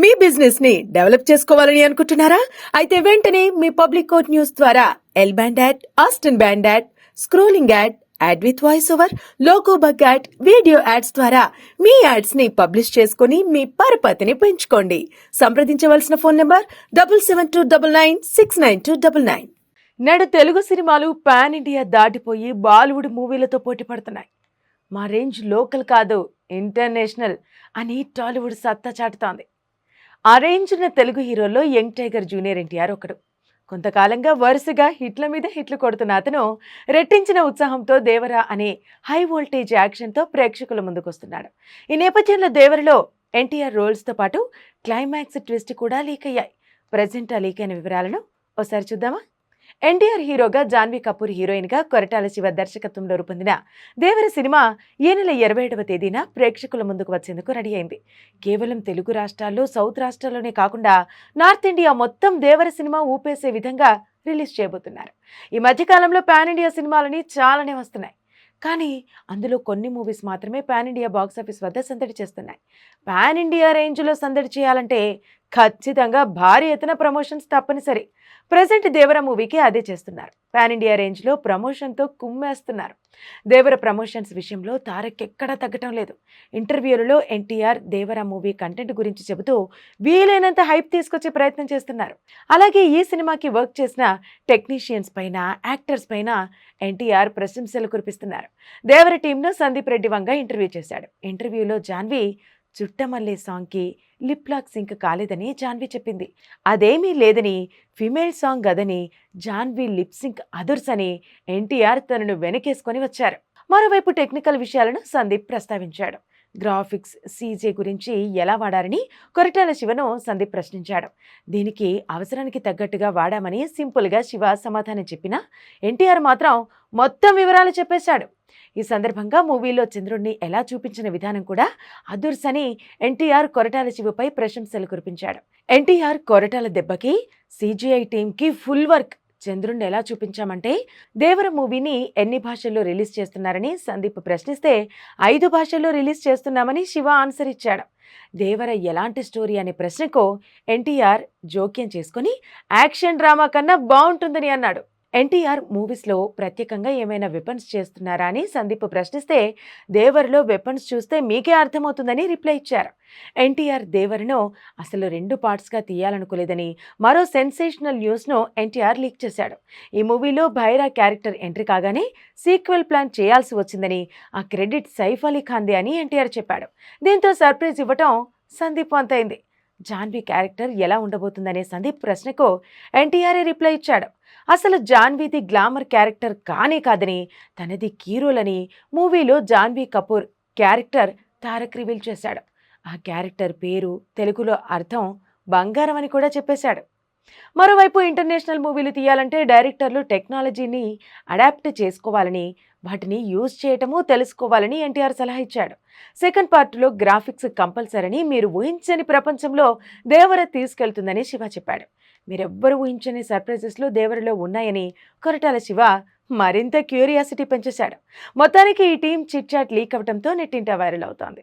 మీ business ని develop చేసుకోవాలని అనుకుంటున్నారా? అయితే వెంటనే మీ పబ్లిక్ కోట్ న్యూస్ ద్వారా L band ad, Aston band ad, scrolling ad with voice over, logo bug ad, video ads ద్వారా మీ యాడ్స్ ని పబ్లిష్ చేసుకుని మీ పరపతిని పెంచుకోండి. సంప్రదించవలసిన ఫోన్ నంబర్ 7729969299. నేడు తెలుగు సినిమాలు పాన్ ఇండియా దాటిపోయి బాలీవుడ్ మూవీలతో పోటీ పడుతున్నాయి. మా రేంజ్ లోకల్ కాదు, ఇంటర్నేషనల్ అని టాలీవుడ్ సత్తా చాటుతోంది. ఆ రేంజ్ ఉన్న తెలుగు హీరోల్లో యంగ్ టైగర్ జూనియర్ ఎన్టీఆర్ ఒకడు. కొంతకాలంగా వరుసగా హిట్ల మీద హిట్లు కొడుతున్న అతను రెట్టించిన ఉత్సాహంతో దేవరా అనే హై వోల్టేజ్ యాక్షన్తో ప్రేక్షకుల ముందుకొస్తున్నాడు. ఈ నేపథ్యంలో దేవరలో ఎన్టీఆర్ రోల్స్తో పాటు క్లైమాక్స్ ట్విస్ట్ కూడా లీక్ అయ్యాయి. ప్రజెంట్ ఆ లీక్ అయిన వివరాలను ఒకసారి చూద్దామా? ఎన్టీఆర్ హీరోగా, జాన్వీ కపూర్ హీరోయిన్గా కొరటాల శివ దర్శకత్వంలో రూపొందిన దేవర సినిమా ఈ నెల 27వ తేదీన ప్రేక్షకుల ముందుకు వచ్చేందుకు రెడీ అయింది. కేవలం తెలుగు రాష్ట్రాల్లో, సౌత్ రాష్ట్రాల్లోనే కాకుండా నార్త్ ఇండియా మొత్తం దేవర సినిమా ఊపేసే విధంగా రిలీజ్ చేయబోతున్నారు. ఈ మధ్యకాలంలో పాన్ ఇండియా సినిమాలని చాలానే వస్తున్నాయి. కానీ అందులో కొన్ని మూవీస్ మాత్రమే పాన్ ఇండియా బాక్సాఫీస్ వద్ద సందడి చేస్తున్నాయి. పాన్ ఇండియా రేంజ్లో సందడి చేయాలంటే ఖచ్చితంగా భారీ ఎత్తున ప్రమోషన్స్ తప్పనిసరి. ప్రజెంట్ దేవర మూవీకి అదే చేస్తున్నారు. పాన్ ఇండియా రేంజ్లో ప్రమోషన్తో కుమ్మేస్తున్నారు. దేవర ప్రమోషన్స్ విషయంలో తారక్ ఎక్కడా తగ్గటం లేదు. ఇంటర్వ్యూలలో ఎన్టీఆర్ దేవర మూవీ కంటెంట్ గురించి చెబుతూ వీలైనంత హైప్ తీసుకొచ్చే ప్రయత్నం చేస్తున్నారు. అలాగే ఈ సినిమాకి వర్క్ చేసిన టెక్నీషియన్స్ పైన, యాక్టర్స్ పైన ఎన్టీఆర్ ప్రశంసలు కురిపిస్తున్నారు. దేవర టీంను సందీప్ రెడ్డి వంగ ఇంటర్వ్యూ చేశాడు. ఇంటర్వ్యూలో జాన్వీ చుట్టమల్లే సాంగ్కి లిప్ లాక్ సింక్ కాలేదని జాన్వీ చెప్పింది. అదేమీ లేదని, ఫిమేల్ సాంగ్ గదని, జాన్వీ లిప్ సింక్ అదుర్స్ అని ఎన్టీఆర్ తనను వెనకేసుకొని వచ్చారు. మరోవైపు టెక్నికల్ విషయాలను సందీప్ ప్రస్తావించాడు. గ్రాఫిక్స్, సీజే గురించి ఎలా వాడారని కొరటాల శివను సందీప్ ప్రశ్నించాడు. దీనికి అవసరానికి తగ్గట్టుగా వాడామని సింపుల్గా శివ సమాధానం చెప్పినా ఎన్టీఆర్ మాత్రం మొత్తం వివరాలు చెప్పేశాడు. ఈ సందర్భంగా మూవీలో చంద్రుడిని ఎలా చూపించిన విధానం కూడా అదుర్స్ అని ఎన్టీఆర్ కొరటాల శివపై ప్రశంసలు కురిపించాడు. ఎన్టీఆర్ కొరటాల దెబ్బకి CGI టీంకి ఫుల్ వర్క్. చంద్రుడిని ఎలా చూపించామంటే, దేవర మూవీని ఎన్ని భాషల్లో రిలీజ్ చేస్తున్నారని సందీప్ ప్రశ్నిస్తే 5 భాషల్లో రిలీజ్ చేస్తున్నామని శివ ఆన్సర్ ఇచ్చాడు. దేవర ఎలాంటి స్టోరీ అనే ప్రశ్నకు ఎన్టీఆర్ జోక్యం చేసుకుని యాక్షన్ డ్రామా కన్నా బాగుంటుందని అన్నాడు. ఎన్టీఆర్ మూవీస్లో ప్రత్యేకంగా ఏమైనా వెపన్స్ చేస్తున్నారా అని సందీప్ ప్రశ్నిస్తే, దేవరలో వెపన్స్ చూస్తే మీకే అర్థమవుతుందని రిప్లై ఇచ్చారు. ఎన్టీఆర్ దేవరను అసలు 2 పార్ట్స్గా తీయాలనుకోలేదని మరో సెన్సేషనల్ న్యూస్ను ఎన్టీఆర్ లీక్ చేశాడు. ఈ మూవీలో భైరా క్యారెక్టర్ ఎంట్రీ కాగానే సీక్వెల్ ప్లాన్ చేయాల్సి వచ్చిందని, ఆ క్రెడిట్ సైఫ్ అలీ ఖాన్దే అని ఎన్టీఆర్ చెప్పాడు. దీంతో సర్ప్రైజ్ ఇవ్వటం సందీప్ వంతైంది. జాన్వీ క్యారెక్టర్ ఎలా ఉండబోతుందనే సందీప్ ప్రశ్నకు ఎన్టీఆర్ రిప్లై ఇచ్చాడు. అసలు జాన్వీది గ్లామర్ క్యారెక్టర్ కానే కాదని, తనది కీ రోల్ అని మూవీలో జాన్వీ కపూర్ క్యారెక్టర్ తారక్ రివీల్ చేశాడు. ఆ క్యారెక్టర్ పేరు, తెలుగులో అర్థం బంగారం అని కూడా చెప్పేశాడు. మరోవైపు ఇంటర్నేషనల్ మూవీలు తీయాలంటే డైరెక్టర్లు టెక్నాలజీని అడాప్ట్ చేసుకోవాలని, వాటిని యూజ్ చేయటము తెలుసుకోవాలని ఎన్టీఆర్ సలహా ఇచ్చాడు. సెకండ్ పార్ట్లో గ్రాఫిక్స్ కంపల్సరని, మీరు ఊహించని ప్రపంచంలో దేవర తీసుకెళ్తుందని శివ చెప్పాడు. మీరెవ్వరూ ఊహించని సర్ప్రైజెస్లో దేవరలో ఉన్నాయని కొరటాల శివ మరింత క్యూరియాసిటీ పెంచేశాడు. మొత్తానికి ఈ టీం చిట్ చాట్ లీక్ అవడంతో నెట్టింట వైరల్ అవుతోంది.